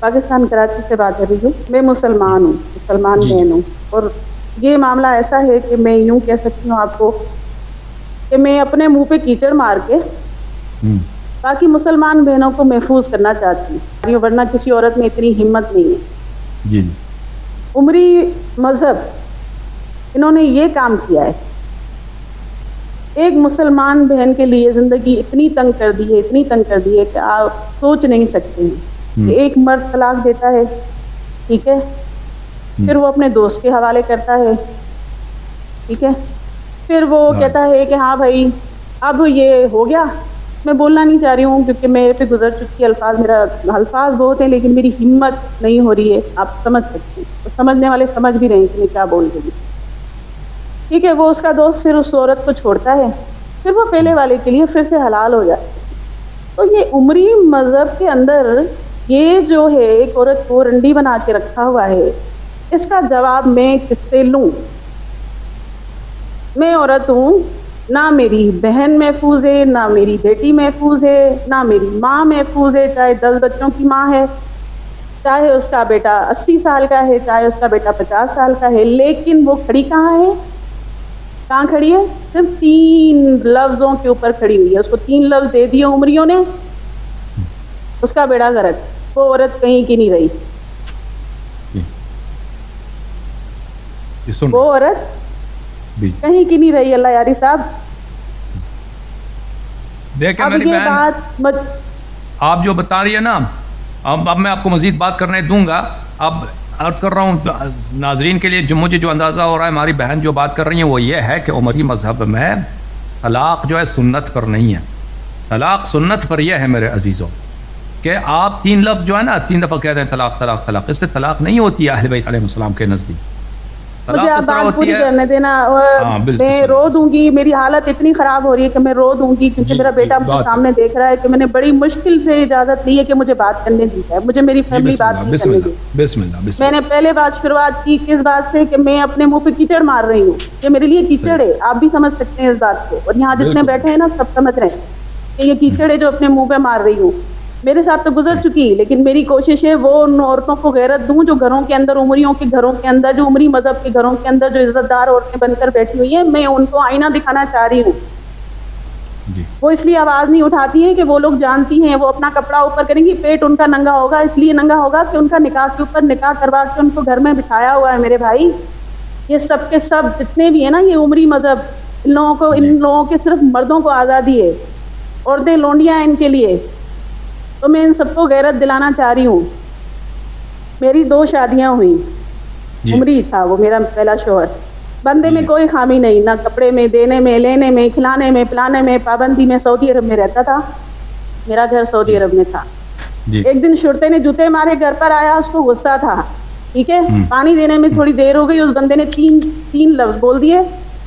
پاکستان کراچی سے بات کر رہی ہوں. میں مسلمان ہوں, مسلمان بہن ہوں, اور یہ معاملہ ایسا ہے کہ میں یوں کہہ سکتی ہوں آپ کو کہ میں اپنے منہ پہ کیچڑ مار کے باقی مسلمان بہنوں کو محفوظ کرنا چاہتی ہوں, ورنہ کسی عورت میں اتنی ہمت نہیں ہے. جی عمری مذہب انہوں نے یہ کام کیا ہے, ایک مسلمان بہن کے لیے زندگی اتنی تنگ کر دی ہے, اتنی تنگ کر دی ہے کہ آپ سوچ نہیں سکتے ہیں. کہ ایک مرد طلاق دیتا ہے, ٹھیک ہے, پھر وہ اپنے دوست کے حوالے کرتا ہے, ٹھیک ہے, پھر وہ کہتا ہے کہ ہاں بھائی اب یہ ہو گیا. میں بولنا نہیں چاہ رہی ہوں کیونکہ میرے پہ گزر چکی الفاظ, میرا الفاظ بہت ہیں لیکن میری ہمت نہیں ہو رہی ہے. آپ سمجھ سکتے ہیں, تو سمجھنے والے سمجھ بھی رہے ہیں کہ میں کیا بول رہی ہوں. ٹھیک ہے, وہ اس کا دوست پھر اس عورت کو چھوڑتا ہے, پھر وہ پہلے والے کے لیے پھر سے حلال ہو جاتا ہے. تو یہ عمری مذہب کے اندر یہ جو ہے ایک عورت کو رنڈی بنا کے رکھا ہوا ہے, اس کا جواب میں کس سے لوں؟ میں عورت ہوں, نہ میری بہن محفوظ ہے, نہ میری بیٹی محفوظ ہے, نہ میری ماں محفوظ ہے, چاہے 10 بچوں کی ماں ہے, چاہے اس کا بیٹا 80 سال کا ہے, چاہے اس کا بیٹا 50 سال کا ہے. لیکن وہ کھڑی کہاں ہے؟ کہاں کھڑی ہے؟ صرف 3 لفظوں کے اوپر کھڑی ہوئی ہے. اس کو 3 لفظ دے دیے عمریوں نے, اس کا بیڑا غرق. وہ عورت کہیں کی نہیں رہی, وہ عورت کہیں کی نہیں رہی. اللہ یاری صاحب, دیکھیں اب میری یہ بہن, بات آپ جو بتا رہی ہے نا, اب میں آپ کو مزید بات کرنے دوں گا. اب عرض کر رہا ہوں ناظرین کے لیے, مجھے جو اندازہ ہو رہا ہے ہماری بہن جو بات کر رہی ہیں وہ یہ ہے کہ عمری مذہب میں طلاق جو ہے سنت پر نہیں ہے. طلاق سنت پر یہ ہے میرے عزیزوں کہ آپ 3 لفظ جو ہے نا 3 دفعہ کہہ دیں طلاق طلاق طلاق, اس سے طلاق نہیں ہوتی ہے اہل بیت علیہ السلام کے نزدیک. مجھے آپ بات پوری کرنے دینا. میں رو دوں گی, میری حالت اتنی خراب ہو رہی ہے کہ میں رو دوں گی کیونکہ میرا بیٹا مجھے سامنے دیکھ رہا ہے کہ میں نے بڑی مشکل سے اجازت لی ہے کہ مجھے بات کرنے دی ہے. مجھے میری فیملی بات نہیں کرنے دی. بسم اللہ. میں نے پہلے بات شروعات کی کس بات سے کہ میں اپنے منہ پہ کیچڑ مار رہی ہوں. یہ میرے لیے کیچڑ ہے, آپ بھی سمجھ سکتے ہیں اس بات کو, اور یہاں جتنے بیٹھے ہیں نا سب سمجھ رہے ہیں کہ یہ کیچڑ ہے جو اپنے منہ پہ مار رہی ہوں. میرے ساتھ تو گزر چکی, لیکن میری کوشش ہے وہ ان عورتوں کو غیرت دوں جو گھروں کے اندر, عمریوں کے گھروں کے اندر, جو عمری مذہب کے گھروں کے اندر جو عزت دار عورتیں بن کر بیٹھی ہوئی ہیں, میں ان کو آئینہ دکھانا چاہ رہی ہوں. وہ اس لیے آواز نہیں اٹھاتی ہیں کہ وہ لوگ جانتی ہیں وہ اپنا کپڑا اوپر کریں گی, پیٹ ان کا ننگا ہوگا, اس لیے ننگا ہوگا کہ ان کا نکاح کے اوپر نکاح کروا کے ان کو گھر میں بٹھایا ہوا ہے. میرے بھائی, یہ سب کے سب جتنے بھی ہیں نا یہ عمری مذہب, ان لوگوں کے صرف مردوں کو آزادی ہے, عورتیں لونڈیاں ہیں ان کے لیے. تو میں ان سب کو غیرت دلانا چاہ رہی ہوں. میری 2 شادیاں ہوئیں, عمری تھا وہ میرا پہلا شوہر. بندے میں کوئی خامی نہیں, نہ کپڑے میں, دینے میں, لینے میں, کھلانے میں, پلانے میں, پابندی میں. سعودی عرب میں رہتا تھا, میرا گھر سعودی عرب میں تھا. ایک دن شرطے نے جوتے مارے, گھر پر آیا, اس کو غصہ تھا, ٹھیک ہے, پانی دینے میں تھوڑی دیر ہو گئی, اس بندے نے 3 لفظ بول دیے.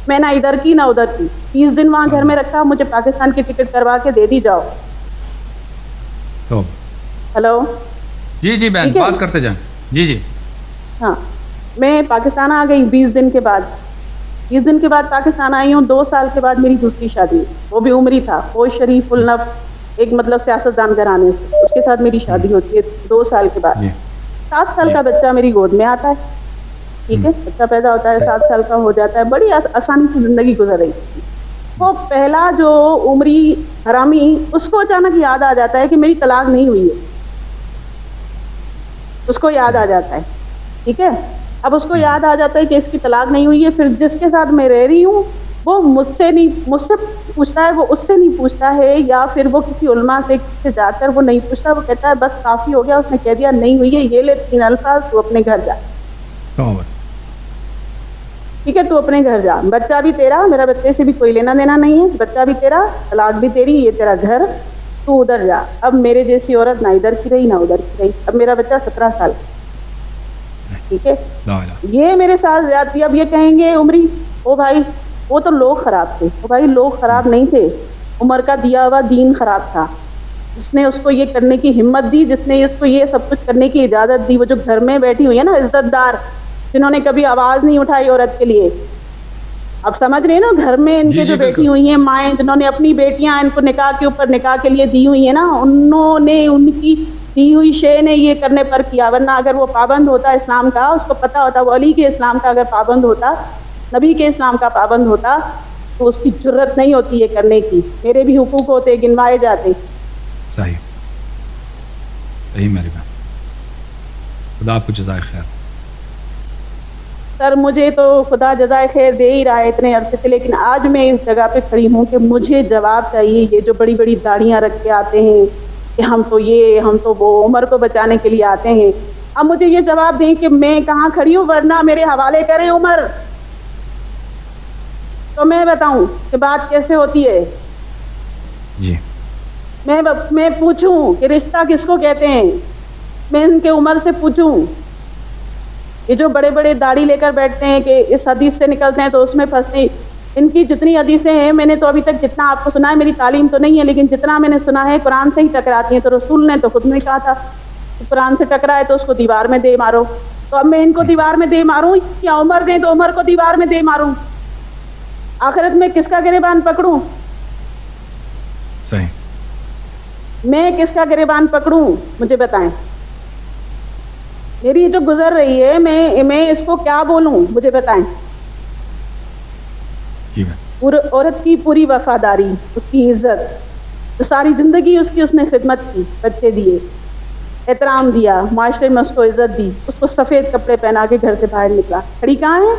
میں نہ ادھر کی نہ ادھر کی. 30 دن وہاں گھر میں رکھا, مجھے پاکستان کی ٹکٹ کروا کے دے دی جاؤ. ہلو, جی بہن بات کرتے جائیں. جی ہاں, میں پاکستان آ گئی 20 دن کے بعد. 20 دن کے بعد پاکستان آئی ہوں. 2 سال کے بعد میری دوسری شادی, وہ بھی عمری تھا, وہ شریف النف, ایک مطلب سیاستدان گھرانے سے, اس کے ساتھ میری شادی ہوتی ہے 2 سال کے بعد. 7 سال کا بچہ میری گود میں آتا ہے, ٹھیک ہے, بچہ پیدا ہوتا ہے, 7 سال کا ہو جاتا ہے. بڑی آسانی سے زندگی گزر رہی تھی. وہ پہلا جو عمری حرامی, اس کو اچانک یاد آ جاتا ہے کہ میری طلاق نہیں ہوئی ہے. اس کو یاد آ جاتا ہے, ٹھیک ہے. اب اس کو یاد آ جاتا ہے کہ اس کی طلاق نہیں ہوئی ہے. پھر جس کے ساتھ میں رہ رہی ہوں وہ مجھ سے پوچھتا ہے, وہ اس سے نہیں پوچھتا ہے, یا پھر وہ کسی علماء سے جا کر وہ نہیں پوچھتا. وہ کہتا ہے بس کافی ہو گیا, اس نے کہہ دیا نہیں ہوئی ہے, یہ لے 3 الفاظ, تو اپنے گھر جا. ٹھیک ہے, تو اپنے گھر جا. بچہ بھی تیرا, میرا بچے سے بھی کوئی لینا دینا نہیں ہے. بچہ بھی تیرا, طلاق بھی تیری, یہ تیرا گھر, تو ادھر جا. اب میرے جیسی عورت نہ ادھر کی رہی نہ ادھر کی رہی. اب میرا بچہ 17 سال, ٹھیک ہے, یہ میرے ساتھ زیادتی. اب یہ کہیں گے عمری, او بھائی وہ تو لوگ خراب تھے. او بھائی لوگ خراب نہیں تھے, عمر کا دیا ہوا دین خراب تھا. جس نے اس کو یہ کرنے کی ہمت دی, جس نے اس کو یہ سب کچھ کرنے کی اجازت دی, وہ جو گھر میں بیٹھی ہوئی ہے نا عزت دار, جنہوں نے کبھی آواز نہیں اٹھائی عورت کے لیے. اب سمجھ رہے ہیں نا, گھر میں ان کے جو بیٹھی ہوئی ہیں مائیں, جنہوں نے اپنی بیٹیاں ان کو نکاح کے اوپر نکاح کے لیے دی ہوئی ہیں نا, انہوں نے ان کی دی ہوئی شے نے یہ کرنے پر کیا، ورنہ اگر وہ پابند ہوتا اسلام کا، اس کو پتہ ہوتا وہ علی کے اسلام کا اگر پابند ہوتا، نبی کے اسلام کا پابند ہوتا، تو اس کی جرت نہیں ہوتی یہ کرنے کی. میرے بھی حقوق ہوتے، گنوائے جاتے. صحیح صحیح میری بہن، خدا آپ کو جزائے خیر. سر مجھے تو خدا جزائے خیر دے ہی رہا ہے اتنے عرصے سے، لیکن آج میں اس جگہ پہ کھڑی ہوں کہ مجھے جواب چاہیے. یہ جو بڑی بڑی داڑیاں رکھ کے آتے ہیں کہ ہم تو یہ ہم تو وہ، عمر کو بچانے کے لیے آتے ہیں، اب مجھے یہ جواب دیں کہ میں کہاں کھڑی ہوں، ورنہ میرے حوالے کریں عمر تو میں بتاؤں کہ بات کیسے ہوتی ہے. جی میں پوچھوں کہ رشتہ کس کو کہتے ہیں، میں ان کے عمر سے پوچھوں. یہ جو بڑے بڑے داڑھی لے کر بیٹھتے ہیں کہ اس حدیث سے نکلتے ہیں تو اس میں پھنستے ہیں، ان کی جتنی حدیثیں ہیں میں نے تو ابھی تک جتنا آپ کو سنا ہے، میری تعلیم تو نہیں ہے لیکن جتنا میں نے سنا ہے قرآن سے ہی ٹکراتی ہیں. تو رسول نے تو خود نے کہا تھا کہ قرآن سے ٹکرائے تو اس کو دیوار میں دے مارو. تو اب میں ان کو دیوار میں دے ماروں یا عمر دیں تو عمر کو دیوار میں دے ماروں؟ آخرت میں کس کا گریبان پکڑوں؟ صحیح میں کس کا گریبان پکڑوں مجھے بتائیں. میری جو گزر رہی ہے میں اس کو کیا بولوں مجھے بتائیں. جی عورت کی پوری وفاداری، اس کی عزت، جو ساری زندگی اس نے خدمت کی، بچے دیے، احترام دیا، معاشرے میں اس کو عزت دی، اس کو سفید کپڑے پہنا کے گھر سے باہر نکلا، کھڑی کہاں ہے؟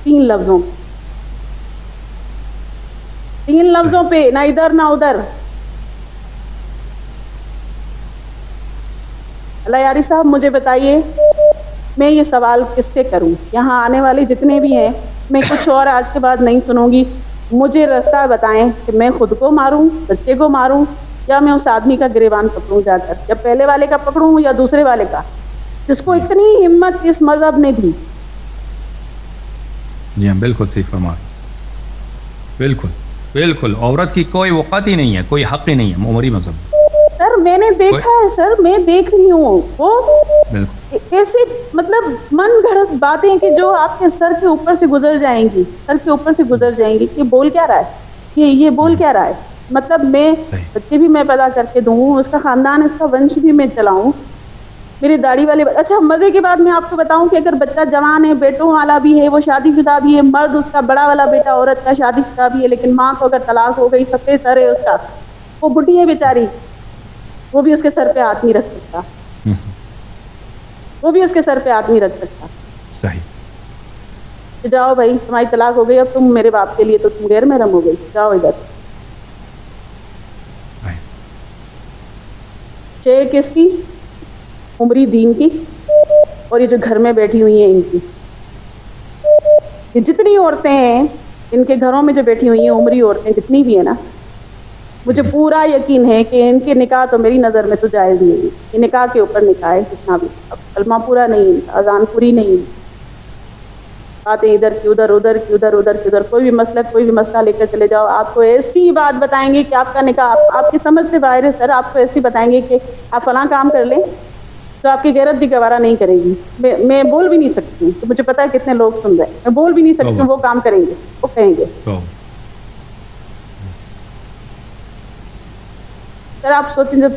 3 لفظوں، 3 لفظوں پہ، نہ ادھر نہ ادھر. اللہ یاری صاحب مجھے بتائیے میں یہ سوال کس سے کروں؟ یہاں آنے والے جتنے بھی ہیں، میں کچھ اور آج کے بعد نہیں سنوں گی. مجھے راستہ بتائیں کہ میں خود کو ماروں، بچے کو ماروں، یا میں اس آدمی کا گریبان پکڑوں جا کر، یا پہلے والے کا پکڑوں یا دوسرے والے کا، جس کو اتنی ہمت اس مذہب نے دی. جی ہاں بالکل صحیح فرما، بالکل بالکل. عورت کی کوئی وقت ہی نہیں ہے، کوئی حق ہی نہیں ہے عمری مذہب. سر میں نے دیکھا ہے، سر میں دیکھ رہی ہوں وہ ایسی مطلب من گھڑت باتیں کہ جو آپ کے سر کے اوپر سے گزر جائیں گی، سر کے اوپر سے گزر جائیں گی. یہ بول کیا رہا ہے، یہ بول کیا رہا ہے؟ مطلب میں بچے بھی میں پیدا کر کے دوں، اس کا خاندان، اس کا ونش بھی میں چلاؤں، میری داڑھی والے. اچھا مزے کی بات میں آپ کو بتاؤں کہ اگر بچہ جوان ہے، بیٹوں والا بھی ہے، وہ شادی شدہ بھی ہے، مرد اس کا بڑا والا بیٹا عورت کا شادی شدہ بھی ہے، لیکن ماں کو اگر طلاق ہو گئی، سفید سر ہے اس کا، وہ بڈھی ہے بیچاری، وہ بھی اس کے سر پہ ہاتھ نہیں رکھ سکتا، وہ بھی اس کے سر پہ ہاتھ نہیں رکھ سکتا. صحیح. کہ جاؤ بھائی تمہاری طلاق ہو گئی، اب تم میرے باپ کے لیے تو تم غیر محرم ہو گئی، جاؤ ادھر. شے کس کی؟ عمری دین کی. اور یہ جو گھر میں بیٹھی ہوئی ہیں ان کی، یہ جتنی عورتیں ہیں ان کے گھروں میں جو بیٹھی ہوئی ہیں، عمری عورتیں جتنی بھی ہیں نا، مجھے پورا یقین ہے کہ ان کے نکاح تو میری نظر میں تو جائز نہیں ہے. یہ نکاح کے اوپر نکاح ہے کتنا بھی، اب کلمہ پورا نہیں، اذان پوری نہیں، باتیں ادھر کی ادھر، ادھر کی ادھر، ادھر کی ادھر. کوئی بھی مسلک، کوئی بھی مسئلہ لے کر چلے جاؤ، آپ کو ایسی بات بتائیں گے کہ آپ کا نکاح آپ کی سمجھ سے باہر ہے. سر آپ کو ایسی بتائیں گے کہ آپ فلاں کام کر لیں تو آپ کی غیرت بھی گوارا نہیں کرے گی. میں بول بھی نہیں سکتی ہوں، مجھے پتا ہے کتنے لوگ سن رہے ہیں، میں بول بھی نہیں سکتی ہوں. وہ کام کریں گے، وہ کہیں گے. سر آپ سوچیں، جب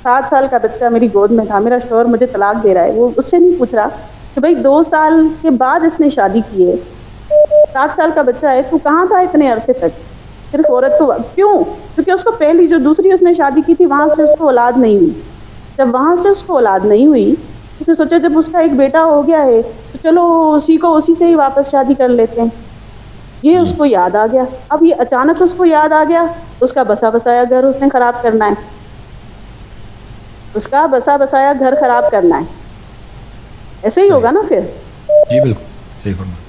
7 سال کا بچہ میری گود میں تھا، میرا شوہر مجھے طلاق دے رہا ہے، وہ اس سے نہیں پوچھ رہا کہ بھائی 2 سال کے بعد اس نے شادی کی ہے، 7 سال کا بچہ ہے، تو کہاں تھا اتنے عرصے تک؟ صرف عورت تو کیوں؟ کیونکہ اس کو پہلی جو دوسری اس نے شادی کی تھی، وہاں سے اس کو اولاد نہیں ہوئی. جب وہاں سے اس کو اولاد نہیں ہوئی، اس نے سوچا جب اس کا ایک بیٹا ہو گیا ہے تو چلو اسی سے ہی واپس شادی کر لیتے ہیں. یہ اس کو یاد آ گیا. اب یہ اچانک اس کو یاد آ گیا، اس کا بسا بسایا گھر اس نے خراب کرنا ہے، اس کا بسا بسایا گھر خراب کرنا ہے. ایسے ہی ہوگا نا پھر. جی بالکل صحیح فرمایا.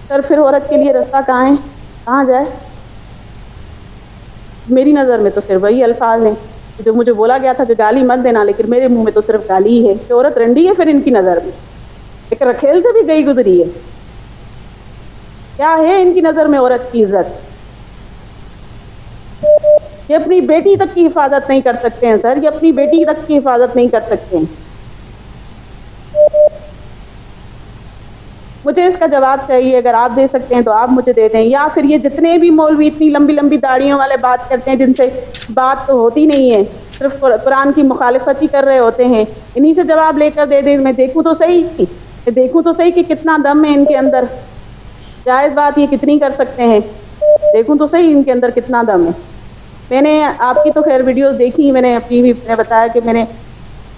سر پھر عورت کے لیے راستہ کہاں ہے، کہاں جائے؟ میری نظر میں تو پھر وہی الفاظ ہیں جو مجھے بولا گیا تھا کہ گالی مت دینا، لیکن میرے منہ میں تو صرف گالی ہی ہے کہ عورت رنڈی ہے. پھر ان کی نظر میں ایک رکھیل سے بھی گئی گزری ہے. کیا ہے ان کی نظر میں عورت کی عزت؟ یہ اپنی بیٹی تک کی حفاظت نہیں کر سکتے ہیں سر، یہ اپنی بیٹی تک کی حفاظت نہیں کر سکتے ہیں. مجھے اس کا جواب چاہیے، اگر آپ دے سکتے ہیں تو آپ مجھے دے دیں، یا پھر یہ جتنے بھی مولوی اتنی لمبی لمبی داڑھیوں والے بات کرتے ہیں جن سے بات تو ہوتی نہیں ہے، صرف قرآن کی مخالفت ہی کر رہے ہوتے ہیں، انہی سے جواب لے کر دے دیں. میں دیکھوں تو صحیح کہ کتنا دم ہے ان کے اندر. جائز بات یہ کتنی کر سکتے ہیں، دیکھوں تو صحیح ان کے اندر کتنا دم ہے. میں نے آپ کی تو خیر ویڈیوز دیکھی، میں نے اپنی بھی نے بتایا کہ میں نے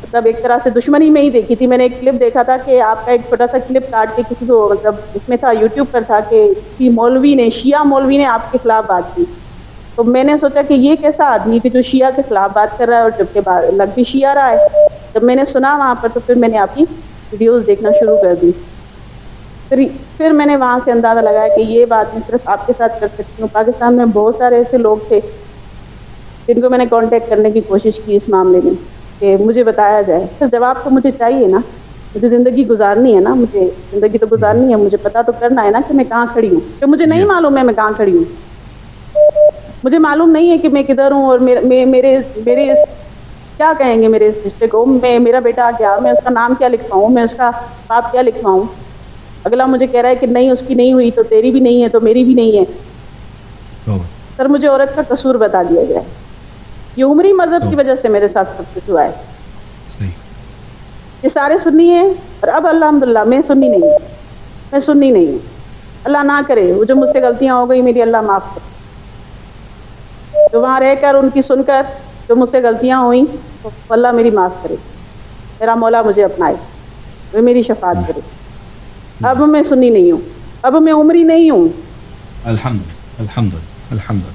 مطلب ایک طرح سے دشمنی میں ہی دیکھی تھی. میں نے ایک کلپ دیکھا تھا کہ آپ کا ایک چھوٹا سا کلپ کاٹ کے کسی کو مطلب اس میں تھا، یوٹیوب پر تھا، کہ کسی مولوی نے، شیعہ مولوی نے آپ کے خلاف بات کی. تو میں نے سوچا کہ یہ کیسا آدمی کہ جو شیعہ کے خلاف بات کر رہا ہے اور جبکہ لگ بھی شیعہ رہا ہے. جب میں نے سنا وہاں پر تو پھر میں نے آپ کی ویڈیوز دیکھنا شروع کر دی. پھر میں نے وہاں سے اندازہ لگایا کہ یہ بات میں صرف آپ کے ساتھ کر سکتی ہوں. پاکستان میں بہت سارے ایسے لوگ تھے جن کو میں نے کانٹیکٹ کرنے کی کوشش کی اس معاملے میں کہ مجھے بتایا جائے. پھر جواب تو مجھے چاہیے نا، مجھے زندگی گزارنی ہے نا، مجھے زندگی تو گزارنی ہے، مجھے پتہ تو کرنا ہے نا کہ میں کہاں کھڑی ہوں. کہ مجھے نہیں معلوم ہے میں کہاں کھڑی ہوں، مجھے معلوم نہیں ہے کہ میں کدھر ہوں. اور میرے کیا کہیں گے میرے اس رشتے کو، میرا بیٹا کیا، میں اس کا نام کیا لکھواؤں، میں اس کا باپ کیا لکھواؤں. اگلا مجھے کہہ رہا ہے کہ نہیں اس کی نہیں ہوئی تو تیری بھی نہیں ہے تو میری بھی نہیں ہے. سر مجھے عورت کا قصور بتا دیا گیا ہے. یہ عمری مذہب کی وجہ سے میرے ساتھ سب کچھ ہوا ہے. یہ سارے سنی ہیں اور اب الحمدللہ میں سنی نہیں ہوں. اللہ نہ کرے وہ جو مجھ سے غلطیاں ہو گئی میری اللہ معاف کرے. جو وہاں رہ کر ان کی سن کر جو مجھ سے غلطیاں ہوئیں تو اللہ میری معاف کرے. میرا مولا مجھے اپنائے، وہ میری شفاعت کرے. اب میں سنی نہیں ہوں، اب میں عمری نہیں ہوں. الحمدللہ.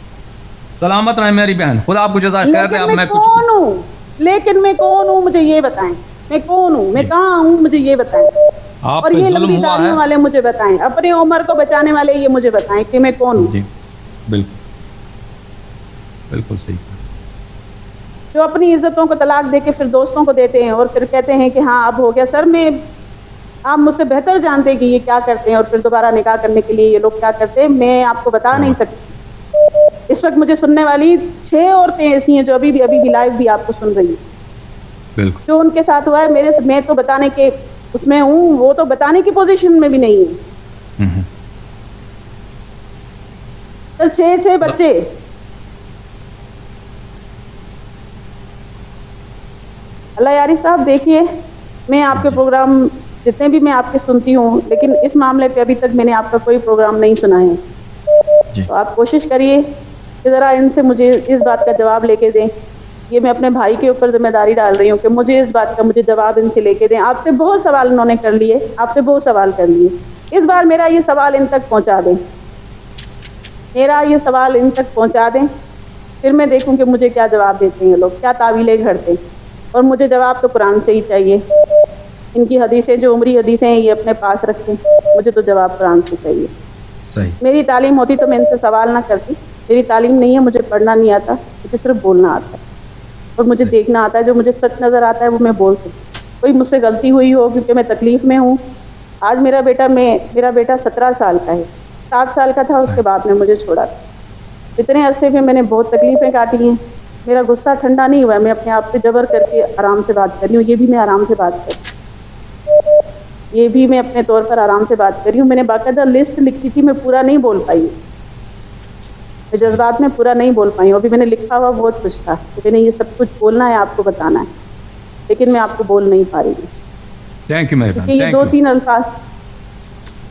سلامت رہے میری بہن، خدا آپ کو جزائے خیر دے. اب میں کون ہوں، لیکن میں کون ہوں مجھے یہ بتائیں. میں کون ہوں، میں کہاں ہوں، مجھے یہ بتائیں. اور یہ لمبی داڑھیوں والے مجھے بتائیں، اپنی عمر کو بچانے والے یہ مجھے بتائیں کہ میں کون ہوں. بالکل صحیح. جو اپنی عزتوں کو طلاق دے کے پھر دوستوں کو دیتے ہیں اور پھر کہتے ہیں کہ ہاں اب ہو گیا. سر آپ مجھ سے بہتر جانتے ہیں کہ یہ کیا کرتے ہیں اور پھر دوبارہ نکاح کرنے کے لیے یہ لوگ کیا کرتے ہیں. میں آپ کو بتا نہیں سکتی. اس وقت مجھے سننے والی 6 عورتیں ایسی ہیں جو ابھی بھی لائیو بھی آپ کو سن رہی ہیں. بالکل جو ان کے ساتھ ہوا ہے میں تو بتانے کے اس میں ہوں، وہ تو بتانے کی پوزیشن میں بھی نہیں ہے. سر 6 بچے. اللہ یاری صاحب دیکھیے، میں آپ کے پروگرام جتنے بھی میں آپ کے سنتی ہوں، لیکن اس معاملے پہ ابھی تک میں نے آپ کا کوئی پروگرام نہیں سنا ہے. تو آپ کوشش کریے کہ ذرا ان سے مجھے اس بات کا جواب لے کے دیں. یہ میں اپنے بھائی کے اوپر ذمہ داری ڈال رہی ہوں کہ مجھے اس بات کا جواب ان سے لے کے دیں. آپ سے بہت سوال انہوں نے کر لیے، آپ سے بہت سوال کر لیے. اس بار میرا یہ سوال ان تک پہنچا دیں، پھر میں دیکھوں کہ مجھے کیا جواب دیتے ہیں لوگ، کیا تعویلیں گھڑتے ہیں. اور مجھے جواب تو قرآن سے ہی چاہیے. ان کی حدیثیں جو عمری حدیثیں ہیں یہ اپنے پاس رکھیں، مجھے تو جواب قرآن سے چاہیے. صحیح. میری تعلیم ہوتی تو میں ان سے سوال نہ کرتی. میری تعلیم نہیں ہے، مجھے پڑھنا نہیں آتا، مجھے صرف بولنا آتا ہے اور مجھے دیکھنا آتا ہے. جو مجھے سچ نظر آتا ہے وہ میں بول سکتی. کوئی مجھ سے غلطی ہوئی ہو کیونکہ میں تکلیف میں ہوں. آج میرا بیٹا 17 سال کا ہے. 7 سال کا تھا اس کے باپ نے مجھے چھوڑا تھا. اتنے عرصے میں میں نے بہت تکلیفیں کاٹی ہیں. میرا غصہ ٹھنڈا نہیں ہوا ہے. میں اپنے آپ پہ جبر کر کے آرام سے بات کر رہی ہوں. یہ بھی میں آرام سے بات کر رہی ہوں. یہ بھی میں اپنے طور پر آرام سے بات کر رہی ہوں. میں نے باقاعدہ لسٹ لکھی تھی، میں پورا نہیں بول پائی. میں جذبات میں پورا نہیں بول پائی. ابھی میں نے لکھا ہوا بہت کچھ تھا کہ میں نے یہ سب کچھ بولنا ہے، آپ کو بتانا ہے، لیکن میں آپ کو بول نہیں پا رہی ہوں. تھینک یو میری بہن. یہ 2-3 الفاظ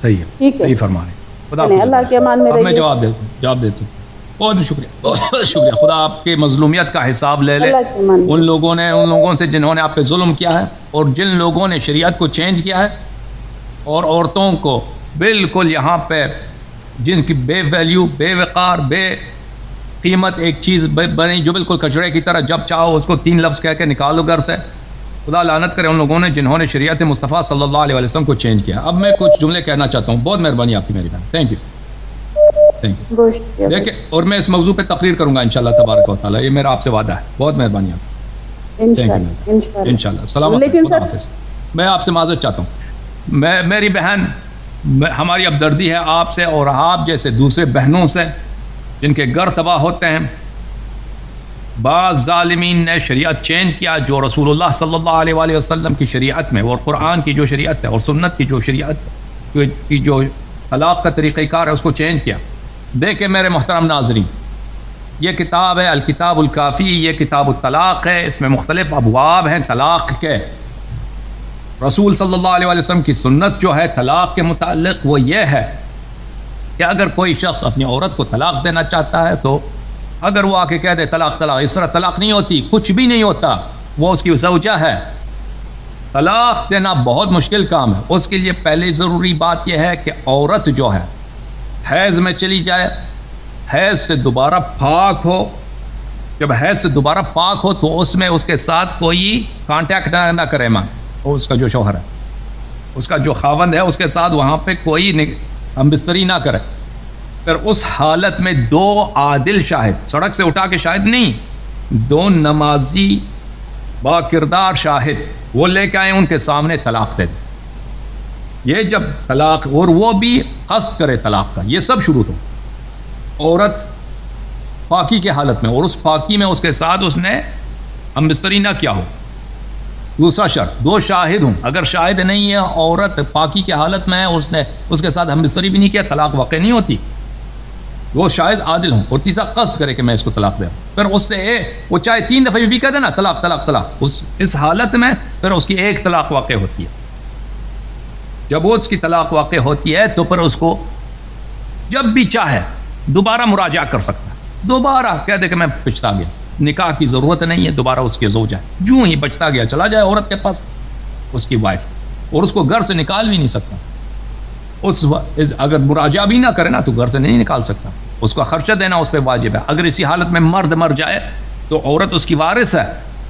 صحیح ہے، ٹھیک ہے، صحیح فرما رہے ہیں. خدا اللہ کے امان میں رہیے. میں جواب دیتا ہوں. بہت شکریہ، بہت شکریہ. خدا آپ کے مظلومیت کا حساب لے لے. ان لوگوں سے جنہوں نے آپ پہ ظلم کیا ہے اور جن لوگوں نے شریعت کو چینج کیا ہے اور عورتوں کو بالکل یہاں پہ جن کی بے ویلیو، بے وقار، بے قیمت ایک چیز بنی جو بالکل کچرے کی طرح جب چاہو اس کو 3 لفظ کہہ کے نکالو گھر سے. خدا لعنت کرے ان لوگوں نے جنہوں نے شریعت مصطفیٰ صلی اللہ علیہ وسلم کو چینج کیا. اب میں کچھ جملے کہنا چاہتا ہوں. بہت مہربانی آپ کی میری بہن. Thank you. دیکھیں، اور میں اس موضوع پہ تقریر کروں گا انشاءاللہ تبارک و تعالیٰ. یہ میرا آپ سے وعدہ ہے. بہت مہربانی آپ. انشاءاللہ. سلامت. خدا حافظ. میں آپ سے معذرت چاہتا ہوں. میری بہن، ہماری ابدردی ہے آپ سے اور آپ جیسے دوسرے بہنوں سے جن کے گھر تباہ ہوتے ہیں. بعض ظالمین نے شریعت چینج کیا جو رسول اللہ صلی اللہ علیہ وآلہ وسلم کی شریعت میں اور قرآن کی جو شریعت ہے اور سنت کی جو شریعت کی جو طلاق کا طریقہ کار ہے اس کو چینج کیا. دیکھیں میرے محترم ناظرین، یہ کتاب ہے الکتاب الکافی، یہ کتاب الطلاق ہے، اس میں مختلف ابواب ہیں طلاق کے. رسول صلی اللہ علیہ وسلم کی سنت جو ہے طلاق کے متعلق وہ یہ ہے کہ اگر کوئی شخص اپنی عورت کو طلاق دینا چاہتا ہے تو اگر وہ آ کے کہہ دے طلاق طلاق، اس طرح طلاق نہیں ہوتی، کچھ بھی نہیں ہوتا، وہ اس کی زوجہ ہے. طلاق دینا بہت مشکل کام ہے. اس کے لیے پہلے ضروری بات یہ ہے کہ عورت جو ہے حیض میں چلی جائے، حیض سے دوبارہ پاک ہو. جب حیض سے دوبارہ پاک ہو تو اس میں اس کے ساتھ کوئی کانٹیکٹ نہ کرے ماں، اس کا جو شوہر ہے، اس کا جو خاوند ہے، اس کے ساتھ وہاں پہ کوئی ہم بستری نہ کرے. پھر اس حالت میں 2 عادل شاہد، سڑک سے اٹھا کے شاہد نہیں، 2 نمازی با کردار شاہد وہ لے کے آئے، ان کے سامنے طلاق دے دیں. یہ جب طلاق، اور وہ بھی قصد کرے طلاق کا، یہ سب شروط ہو. عورت پاکی کے حالت میں، اور اس پاکی میں اس کے ساتھ اس نے ہم بستری نہ کیا ہو. دوسرا شرط 2 شاہد ہوں. اگر شاہد نہیں ہے، عورت پاکی کے حالت میں ہے، اس نے اس کے ساتھ ہم بستری بھی نہیں کیا، طلاق واقع نہیں ہوتی. 2 شاہد عادل ہوں. اور تیسرا قصد کرے کہ میں اس کو طلاق دے رہا ہوں. پھر اس سے وہ چاہے 3 دفعہ بھی کہہ دے نا طلاق طلاق طلاق، اس حالت میں پھر اس کی 1 طلاق واقع ہوتی ہے. جب وہ اس کی طلاق واقع ہوتی ہے تو پھر اس کو جب بھی چاہے دوبارہ مراجعہ کر سکتا ہے. دوبارہ کہہ دے کہ میں پچھتا گیا، نکاح کی ضرورت نہیں ہے، دوبارہ اس کے زوجہ ہے. جو ہی بچتا گیا چلا جائے عورت کے پاس، اس کی وائف، اور اس کو گھر سے نکال بھی نہیں سکتا. اگر مراجعہ بھی نہ کرے نا تو گھر سے نہیں نکال سکتا. اس کا خرچہ دینا اس پہ واجب ہے. اگر اسی حالت میں مرد مر جائے تو عورت اس کی وارث ہے،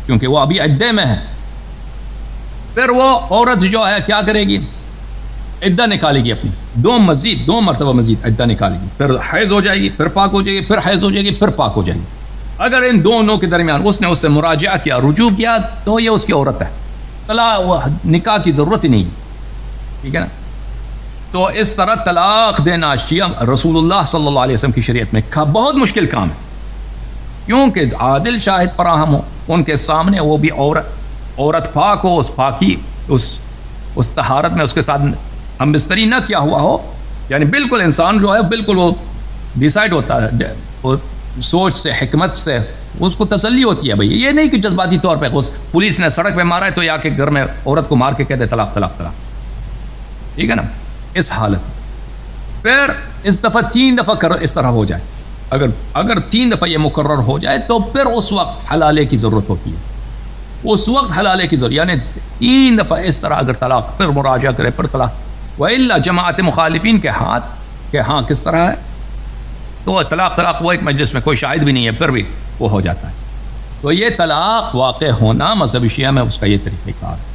کیونکہ وہ ابھی عدے میں ہے. پھر وہ عورت جو ہے کیا کرے گی؟ عدہ نکالے گی اپنی، 2 مرتبہ مزید عدہ نکالے گی. پھر حیض ہو جائے گی، پھر پاک ہو جائے گی، پھر حیض ہو جائے گی، پھر پاک ہو جائے گی. اگر ان دونوں کے درمیان اس نے اس سے مراجعہ کیا، رجوع کیا، تو یہ اس کی عورت ہے. نکاح کی ضرورت ہی نہیں. ٹھیک ہے نا؟ تو اس طرح طلاق دینا شیعہ رسول اللہ صلی اللہ علیہ وسلم کی شریعت میں بہت مشکل کام ہے، کیونکہ عادل شاہد فراہم ہو ان کے سامنے، وہ بھی عورت پاک ہو، اس پاکی اس طہارت میں اس کے ساتھ ہم بستری نہ کیا ہوا ہو. یعنی بالکل انسان جو ہے بالکل وہ ڈیسائیڈ ہوتا ہے، وہ سوچ سے، حکمت سے اس کو تسلی ہوتی ہے. بھائی یہ نہیں کہ جذباتی طور پہ پولیس نے سڑک پہ مارا ہے تو یا کے گھر میں عورت کو مار کے کہہ دے طلاق طلاق طلاق. ٹھیک ہے نا؟ اس حالت پھر اس دفعہ 3 دفعہ اس طرح ہو جائے، اگر 3 دفعہ یہ مقرر ہو جائے تو پھر اس وقت حلالے کی ضرورت ہوتی ہے. اس وقت حلالے کی ضرورت، یعنی 3 دفعہ اس طرح اگر طلاق، پھر مراجعہ کرے، پھر طلاق. وَإِلَّا جماعت مخالفین کے ہاتھ کہ ہاں کس طرح ہے، تو طلاق طلاق وہ ایک مجلس میں کوئی شاہد بھی نہیں ہے، پھر بھی وہ ہو جاتا ہے. تو یہ طلاق واقع ہونا مذہب شیعہ میں اس کا یہ طریقہ کار ہے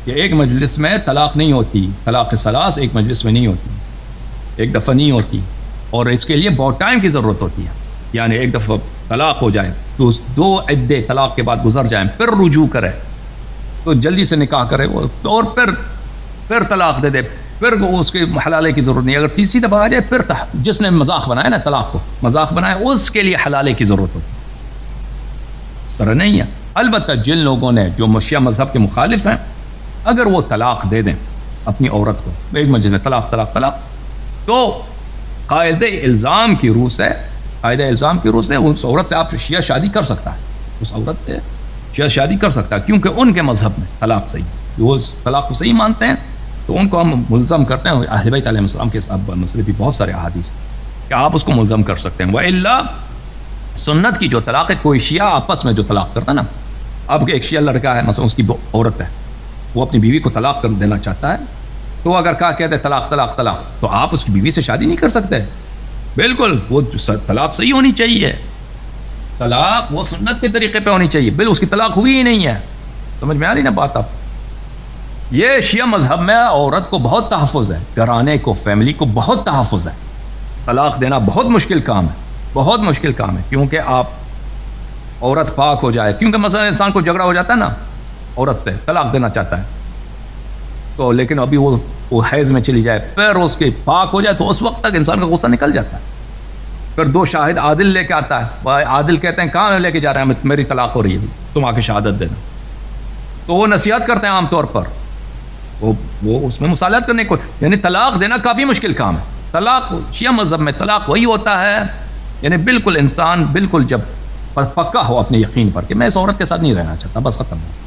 کہ ایک مجلس میں طلاق نہیں ہوتی. طلاق ثلاث ایک مجلس میں نہیں ہوتی، ایک دفعہ نہیں ہوتی، اور اس کے لیے بہت ٹائم کی ضرورت ہوتی ہے. یعنی ایک دفعہ طلاق ہو جائے تو 2 عدے طلاق کے بعد گزر جائیں، پھر رجوع کرے تو جلدی سے نکاح کرے وہ، اور پھر طلاق دے دے، پھر اس کے حلالے کی ضرورت نہیں. اگر تیسری دفعہ آ جائے پھر جس نے مذاق بنایا نا، طلاق کو مذاق بنایا، اس کے لیے حلالے کی ضرورت ہوتی ہے. اس طرح نہیں ہے. البتہ جن لوگوں نے جو شیعہ مذہب کے مخالف ہیں، اگر وہ طلاق دے دیں اپنی عورت کو ایک مجلس میں طلاق طلاق طلاق، تو قاعدہ الزام کی روح سے اس عورت سے آپ شیعہ شادی کر سکتا ہے، اس عورت سے شیعہ شادی کر سکتا ہے، کیونکہ ان کے مذہب میں طلاق صحیح، وہ طلاق کو صحیح مانتے ہیں. تو ان کو ہم ملزم کرتے ہیں. اہل بیت علیہ السلام کے ساتھ مسئلے بھی بہت سارے احادیث ہیں کہ آپ اس کو ملزم کر سکتے ہیں. وَإِلَّا سنت کی جو طلاق ہے، کوئی شیعہ آپس میں جو طلاق کرتا ہے نا، اب ایک شیعہ لڑکا ہے مثلا، اس کی عورت ہے، وہ اپنی بیوی کو طلاق کر دینا چاہتا ہے، تو اگر کہتے ہیں طلاق طلاق طلاق، تو آپ اس کی بیوی سے شادی نہیں کر سکتے. بالکل وہ طلاق صحیح ہونی چاہیے، طلاق وہ سنت کے طریقے پہ ہونی چاہیے. بالکل اس کی طلاق ہوئی ہی نہیں ہے. سمجھ میں آ رہی نا بات؟ آپ یہ شیعہ مذہب میں عورت کو بہت تحفظ ہے، گھرانے کو، فیملی کو بہت تحفظ ہے. طلاق دینا بہت مشکل کام ہے، بہت مشکل کام ہے، کیونکہ آپ عورت پاک ہو جائے، کیونکہ مثلا انسان کو جھگڑا ہو جاتا ہے نا عورت سے، طلاق دینا چاہتا ہے تو، لیکن ابھی وہ حیض میں چلی جائے، پھر اس کے پاک ہو جائے، تو اس وقت تک انسان کا غصہ نکل جاتا ہے. پھر 2 شاہد عادل لے کے آتا ہے، عادل کہتے ہیں کہاں لے کے جا رہے ہیں، میری طلاق ہو رہی ہے، تم آ کے شہادت دینا. تو وہ نصیحت کرتے ہیں عام طور پر، وہ اس میں مصالحت کرنے کو، یعنی طلاق دینا کافی مشکل کام ہے. طلاق شیعہ مذہب میں طلاق وہی ہوتا ہے یعنی بالکل انسان بالکل جب پکا ہو اپنے یقین پر کہ میں اس عورت کے ساتھ نہیں رہنا چاہتا، بس ختم ہو.